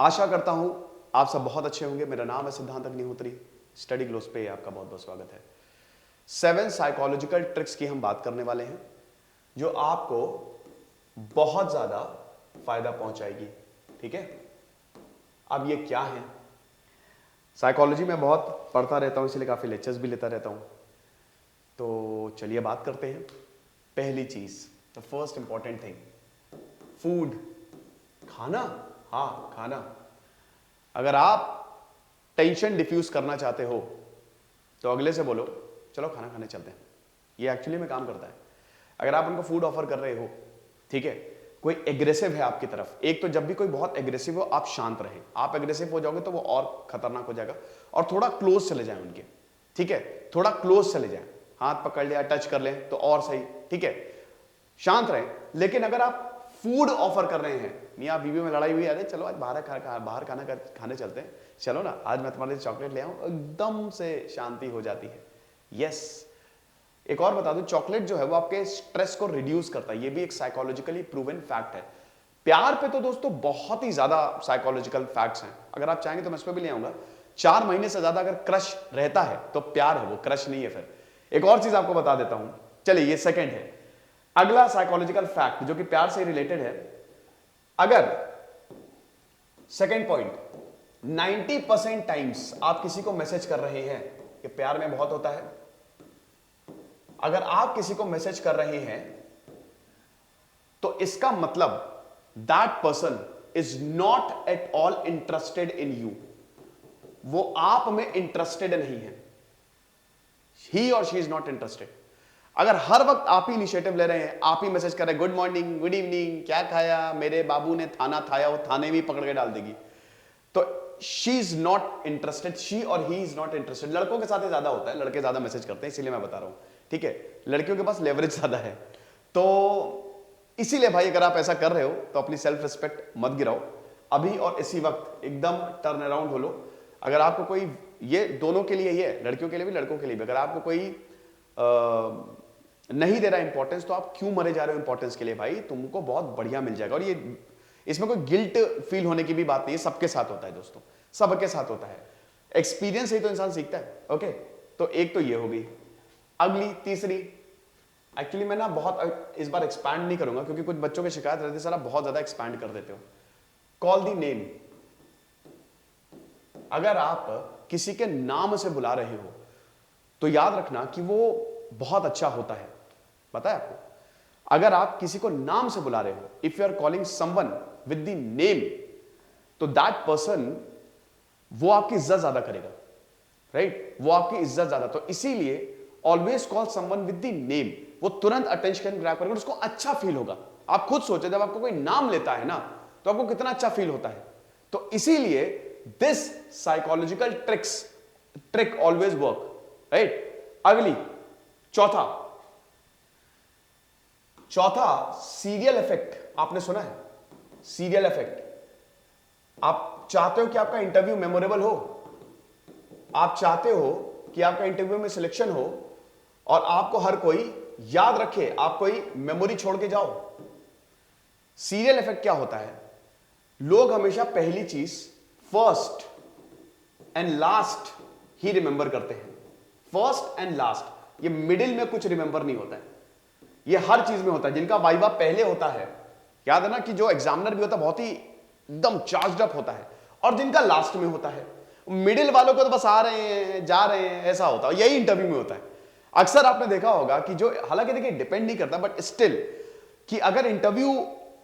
आशा करता हूं आप सब बहुत अच्छे होंगे। मेरा नाम है सिद्धांत अग्निहोत्री। स्टडी ग्लोस पे आपका बहुत बहुत स्वागत है। 7 साइकोलॉजिकल ट्रिक्स की हम बात करने वाले हैं जो आपको बहुत ज्यादा फायदा पहुंचाएगी। ठीक है, अब ये क्या है? साइकोलॉजी में बहुत पढ़ता रहता हूं, इसलिए काफी लेक्चर्स भी लेता रहता हूं। तो चलिए बात करते हैं। पहली चीज, the first important thing, food, खाना। हाँ, खाना। अगर आप टेंशन डिफ्यूज करना चाहते हो तो अगले से बोलो चलो खाना खाने चलते हैं। ये एक्चुअली में काम करता है। अगर आप उनको फूड ऑफर कर रहे हो, ठीक है, कोई एग्रेसिव है आपकी तरफ, एक तो जब भी कोई बहुत एग्रेसिव हो आप शांत रहें। आप एग्रेसिव हो जाओगे तो वो और खतरनाक हो जाएगा। और थोड़ा क्लोज चले जाएं उनके, ठीक है, थोड़ा क्लोज चले जाएं, हाथ पकड़ लिया, टच कर लें तो और सही, ठीक है, शांत रहें। लेकिन अगर आप फूड ऑफर कर रहे हैं, मियाँ बीवी में लड़ाई हुई, अरे चलो आज बाहर खाने चलते हैं, चलो ना आज मैं तुम्हारे लिए चॉकलेट ले आऊं, एकदम से शांति हो जाती है। यस, एक और बता दूं, चॉकलेट जो है वो आपके स्ट्रेस को रिड्यूस करता है। ये भी एक साइकोलॉजिकली प्रूवन फैक्ट है। प्यार पे तो दोस्तों बहुत ही ज्यादा साइकोलॉजिकल फैक्ट्स हैं। अगर आप चाहेंगे तो मैं इस पर भी ले आऊंगा। 4 महीने से ज्यादा अगर क्रश रहता है तो प्यार है, वो क्रश नहीं है। फिर एक और चीज आपको बता देता हूं, चलिए ये सेकंड है। अगला साइकोलॉजिकल फैक्ट जो कि प्यार से रिलेटेड है, अगर सेकंड पॉइंट, 90% टाइम्स आप किसी को मैसेज कर रहे हैं, ये प्यार में बहुत होता है। अगर आप किसी को मैसेज कर रहे हैं तो इसका मतलब that person is not at all interested in you. वो आप में इंटरेस्टेड नहीं है। ही और शी इज नॉट इंटरेस्टेड। अगर हर वक्त आप ही इनिशिएटिव ले रहे हैं, आप ही मैसेज कर रहे हैं, गुड मॉर्निंग, गुड इवनिंग, क्या खाया, मेरे बाबू ने थाना खाया, वो थाने भी पकड़ के डाल देगी, तो she is not interested, she और ही इज नॉट इंटरेस्टेड। लड़कों के साथ ज्यादा होता है, लड़के ज्यादा मैसेज करते हैं, इसीलिए मैं बता रहा हूं, ठीक है, लड़कियों के पास लेवरेज ज्यादा है। तो इसीलिए भाई अगर आप ऐसा कर रहे हो तो अपनी सेल्फ रिस्पेक्ट मत गिराओ। अभी और इसी वक्त एकदम टर्न अराउंड हो लो। अगर आपको कोई, ये दोनों के लिए, ये लड़कियों के लिए भी लड़कों के लिए भी, अगर आपको कोई नहीं दे रहा इंपॉर्टेंस तो आप क्यों मरे जा रहे हो इंपॉर्टेंस के लिए? भाई तुमको बहुत बढ़िया मिल जाएगा। और ये इसमें कोई गिल्ट फील होने की भी बात नहीं है, सबके साथ होता है दोस्तों, सबके साथ होता है। एक्सपीरियंस से ही तो इंसान सीखता है। ओके, तो एक तो ये होगी। अगली तीसरी, एक्चुअली मैं ना बहुत इस बार एक्सपैंड नहीं करूंगा क्योंकि कुछ बच्चों की शिकायत रहती है, सर आप बहुत ज्यादा एक्सपैंड कर देते हो। Call the name. अगर आप किसी के नाम से बुला रहे हो तो याद रखना कि वो बहुत अच्छा होता है। पता है आपको, अगर आप किसी को नाम से बुला रहे हो, if you are calling someone with the name, तो दैट पर्सन, वो आपकी इज्जत ज्यादा करेगा, राइट? वो आपकी इज्जत ज्यादा, तो इसीलिए always call someone with the name. वो तुरंत अटेंशन ग्रैब करेगा, उसको अच्छा फील होगा। आप खुद सोचे, जब आपको कोई नाम लेता है ना तो आपको कितना अच्छा फील होता है। तो इसीलिए this psychological trick always work, right? अगली, चौथा सीरियल इफेक्ट। आपने सुना है सीरियल इफेक्ट? आप चाहते हो कि आपका इंटरव्यू मेमोरेबल हो, आप चाहते हो कि आपका इंटरव्यू में सिलेक्शन हो और आपको हर कोई याद रखे, आप कोई मेमोरी छोड़ के जाओ। सीरियल इफेक्ट क्या होता है? लोग हमेशा पहली चीज, first and last he remember करते हैं। फर्स्ट एंड लास्ट, ये मिडिल में कुछ रिमेंबर नहीं होता है। ये हर चीज में होता है। जिनका वाइवा पहले होता है, याद है ना कि जो एग्जामिनर भी होता है बहुत ही एकदम चार्ज्ड अप होता है, और जिनका लास्ट में होता है, मिडिल वालों को तो बस आ रहे हैं जा रहे हैं, ऐसा होता है। यही इंटरव्यू में होता है। अक्सर आपने देखा होगा कि जो, हालांकि देखिए डिपेंड नहीं करता, बट स्टिल, कि अगर इंटरव्यू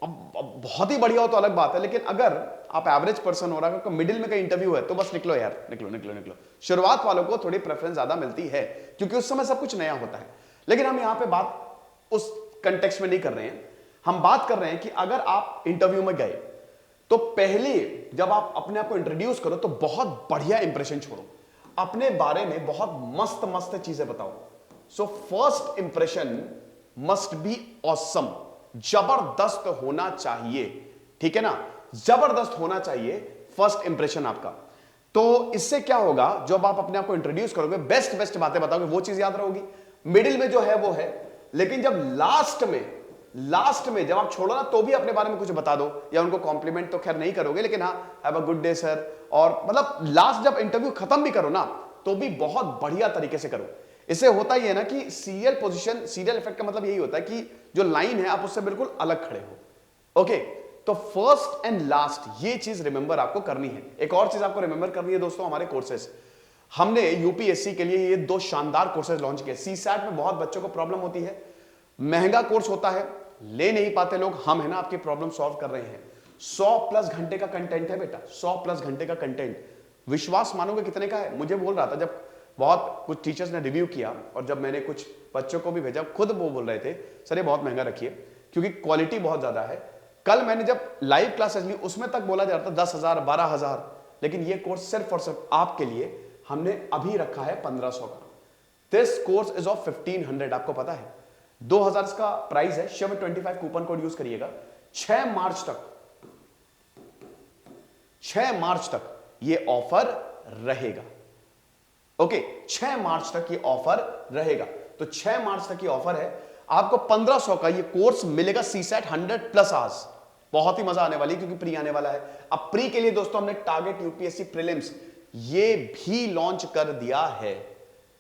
बहुत ही बढ़िया हो तो अलग बात है, लेकिन अगर आप एवरेज पर्सन हो रहा है, मिडिल में कहीं इंटरव्यू है, तो बस निकलो यार, निकलो निकलो निकलो। शुरुआत वालों को थोड़ी प्रेफरेंस ज्यादा मिलती है क्योंकि उस समय सब कुछ नया होता है। लेकिन हम यहां पे बात उस कंटेक्स्ट में नहीं कर रहे हैं। हम बात कर रहे हैं कि अगर आप इंटरव्यू में गए तो पहले जब आप अपने आप को इंट्रोड्यूस करो तो बहुत बढ़िया इंप्रेशन छोड़ो, अपने बारे में बहुत मस्त मस्त चीजें बताओ। So first impression must be awesome, जबरदस्त होना चाहिए, ठीक है ना? जबरदस्त होना चाहिए फर्स्ट इंप्रेशन आपका। तो इससे क्या होगा, जब आप अपने आप को इंट्रोड्यूस करोगे, बेस्ट बातें बताओगे, वो चीज याद रहोगी। मिडिल में जो है वो है, लेकिन जब लास्ट में जब आप छोड़ो ना तो भी अपने बारे में कुछ बता दो, या उनको कॉम्प्लीमेंट तो खैर नहीं करोगे, लेकिन हाँ have a good day sir, और मतलब लास्ट जब इंटरव्यू खत्म भी करो ना तो भी बहुत बढ़िया तरीके से करो। इससे होता ही है ना कि सीरियल पोजीशन, सीरियल इफेक्ट का मतलब यही होता है कि जो लाइन है आप उससे बिल्कुल अलग खड़े हो। ओके, तो फर्स्ट एंड लास्ट ये चीज रिमेंबर आपको करनी है। एक और चीज आपको रिमेंबर करनी है दोस्तों, हमारे कोर्सेज, हमने यूपीएससी के लिए ये 2 शानदार कोर्सेज लॉन्च किए। सीसैट में बहुत बच्चों को प्रॉब्लम होती है, महंगा कोर्स होता है, ले नहीं पाते लोग, हम है ना आपकी प्रॉब्लम सॉल्व कर रहे हैं। 100+ घंटे का कंटेंट है बेटा, 100+ घंटे का कंटेंट। विश्वास मानोगे कितने का है? मुझे बोल रहा था जब बहुत कुछ टीचर्स ने रिव्यू किया और जब मैंने कुछ बच्चों को भी भेजा, खुद वो बोल रहे थे सर ये बहुत महंगा रखिए क्योंकि क्वालिटी बहुत ज्यादा है। कल मैंने जब लाइव क्लासेस ली उसमें तक बोला जा रहा था 10,000 12,000, लेकिन ये कोर्स सिर्फ और सिर्फ आपके लिए हमने अभी रखा है 1500 का। दिस कोर्स इज ऑफ 1500, आपको पता है 2000 इसका प्राइस है। शिव 25 कूपन कोड यूज करिएगा। 6 मार्च तक ये ऑफर रहेगा। ओके, 6 मार्च तक ये ऑफर रहेगा। तो 6 मार्च तक ये ऑफर है, आपको 1500 का ये कोर्स मिलेगा। सीसैट 100+ आवर्स, बहुत ही मजा आने वाली क्योंकि प्री आने वाला है। अब प्री के लिए दोस्तों हमने टारगेट यूपीएससी प्रीलिम्स ये भी लॉन्च कर दिया है।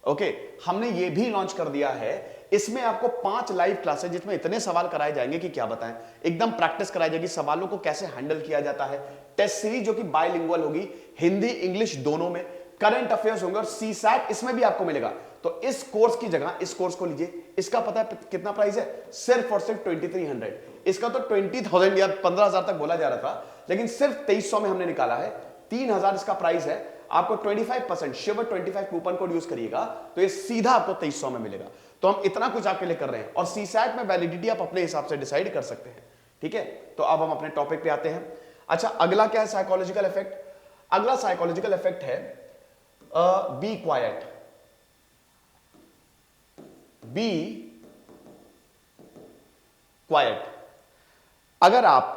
ओके, हमने ये भी लॉन्च कर दिया है। इसमें आपको 5 लाइव क्लासेस जिसमें इतने सवाल कराए जाएंगे कि क्या बताएं, एकदम प्रैक्टिस कराई जाएगी, सवालों को कैसे हैंडल किया जाता है। टेस्ट सीरीज जो कि बायलिंगुअल होगी, हिंदी इंग्लिश दोनों में। करंट अफेयर्स होंगे और सीसैट इसमें भी आपको मिलेगा। तो इस कोर्स की जगह इस कोर्स को लीजिए। इसका पता है कितना प्राइस है? सिर्फ और सिर्फ 2300। इसका तो 20,000 या 15,000 तक बोला जा रहा था, लेकिन सिर्फ 2300 में हमने निकाला है। 3,000 इसका प्राइस है। आपको 25% शिव 25 कूपन कोड यूज करिएगा तो ये सीधा आपको 2300 में मिलेगा। तो हम इतना कुछ आपके लिए कर रहे हैं और सीसैट में वैलिडिटी आप अपने हिसाब से डिसाइड कर सकते हैं। ठीक है, तो अब हम अपने टॉपिक पे आते हैं। अच्छा, अगला क्या है? Psychological effect. अगला साइकोलॉजिकल इफेक्ट है बी क्वाइट। Be quiet. अगर आप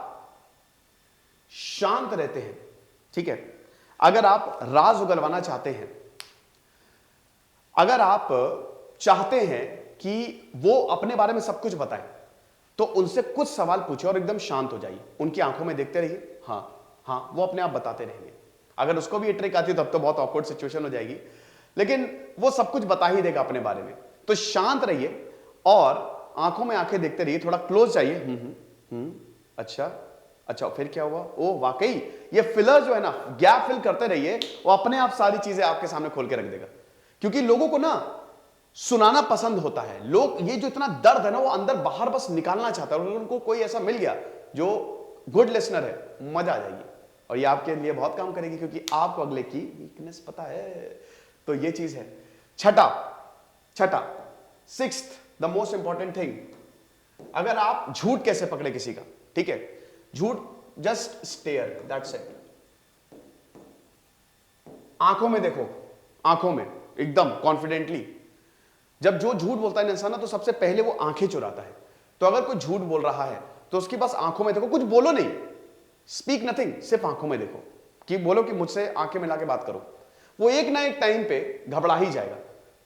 शांत रहते हैं, ठीक है, अगर आप राज उगलवाना चाहते हैं, अगर आप चाहते हैं कि वो अपने बारे में सब कुछ बताएं, तो उनसे कुछ सवाल पूछे और एकदम शांत हो जाइए, उनकी आंखों में देखते रहिए। हाँ, वो अपने आप बताते रहेंगे। अगर उसको भी ये ट्रिक आती है तब तो बहुत ऑकवर्ड सिचुएशन हो जाएगी, लेकिन वो सब कुछ बता ही देगा अपने बारे में। तो शांत रहिए और आंखों में आंखें देखते रहिए, थोड़ा क्लोज जाइए। अच्छा, फिर क्या हुआ? ओ वाकई ये फिलर जो है ना, गैप फिल करते रहिए, वो अपने आप सारी चीजें आपके सामने खोल के रख देगा। क्योंकि लोगों को ना सुनाना पसंद होता है। लोग ये जो इतना दर्द है ना वो अंदर बाहर बस निकालना चाहता है, और उनको कोई ऐसा मिल गया जो गुड लिसनर है, मजा आ जाएगी और ये आपके लिए बहुत काम करेगी क्योंकि आपको अगले की वीकनेस पता है। तो ये चीज है। छठा 6th the most important thing, अगर आप झूठ कैसे पकड़े किसी का, ठीक है, झूठ जस्ट स्टेयर, दैट्स इट। आंखों में देखो, आंखों में एकदम कॉन्फिडेंटली। जब जो झूठ बोलता है इंसान ना, तो सबसे पहले वो आंखें चुराता है। तो अगर कोई झूठ बोल रहा है तो उसकी बस आंखों में देखो, कुछ बोलो नहीं, स्पीक नथिंग, सिर्फ आंखों में देखो कि बोलो कि मुझसे आंखें मिला के बात करो। वो एक ना एक टाइम पे घबरा ही जाएगा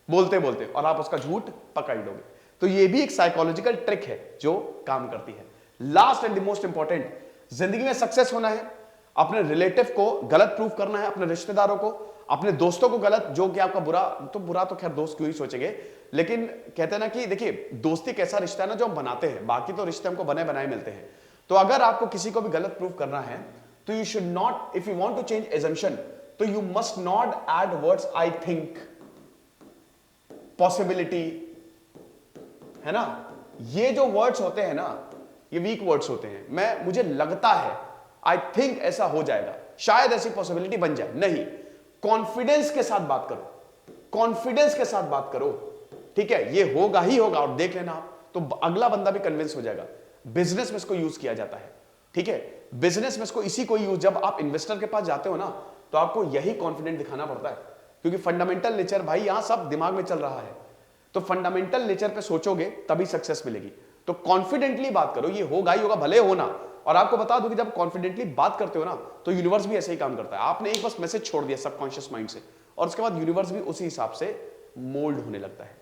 बोलते बोलते और आप उसका झूठ पकड़ लोगे। तो ये भी एक साइकोलॉजिकल ट्रिक है जो काम करती है। Last and the most important, जिंदगी में सक्सेस होना है, अपने रिलेटिव को गलत प्रूफ करना है, अपने रिश्तेदारों को, अपने दोस्तों को गलत, जो कि आपका बुरा तो खैर दोस्त क्यों ही सोचेंगे, लेकिन कहते हैं ना कि देखिए दोस्ती कैसा रिश्ता है ना जो हम बनाते हैं, बाकी तो रिश्ते हमको बने बनाए मिलते हैं। तो अगर आपको किसी को भी गलत प्रूफ करना है तो you should not, if you want to change assumption, तो you must not add words I think, possibility, है ना। ये जो वर्ड्स होते हैं ना, ये वीक वर्ड्स होते हैं। मुझे लगता है, आई थिंक ऐसा हो जाएगा, शायद ऐसी पॉसिबिलिटी बन जाए। नहीं, कॉन्फिडेंस के साथ बात करो, कॉन्फिडेंस के साथ बात करो, ठीक है, ये होगा ही होगा और देख लेना आप, तो अगला बंदा भी कन्विंस हो जाएगा। बिजनेस में इसको यूज किया जाता है, ठीक है, बिजनेस में इसको इसी को यूज, जब आप इन्वेस्टर के पास जाते हो ना तो आपको यही कॉन्फिडेंट दिखाना पड़ता है, क्योंकि फंडामेंटल नेचर भाई यहां सब दिमाग में चल रहा है। तो फंडामेंटल नेचर पे सोचोगे तभी सक्सेस मिलेगी। तो कॉन्फिडेंटली बात करो, ये होगा ही होगा, भले होना। और आपको बता दूं कि जब कॉन्फिडेंटली बात करते हो ना तो यूनिवर्स भी ऐसे ही काम करता है। आपने एक बस मैसेज छोड़ दिया सबकॉन्शियस माइंड से और उसके बाद यूनिवर्स भी उसी हिसाब से मोल्ड होने लगता है,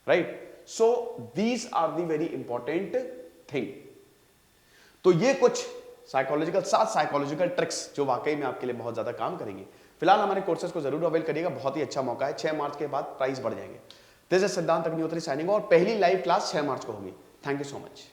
right. So these are the very important thing. तो ये कुछ सात साइकोलॉजिकल ट्रिक्स जो वाकई में आपके लिए बहुत ज्यादा काम करेंगी। फिलहाल हमारे कोर्सेज को जरूर अवेल करिएगा, बहुत ही अच्छा मौका है। 6 मार्च के बाद प्राइस बढ़ जाएंगे। दिस इज सिद्धांत अग्निहोत्री साइनिंग, और पहली लाइव क्लास 6 मार्च को होगी। Thank you so much.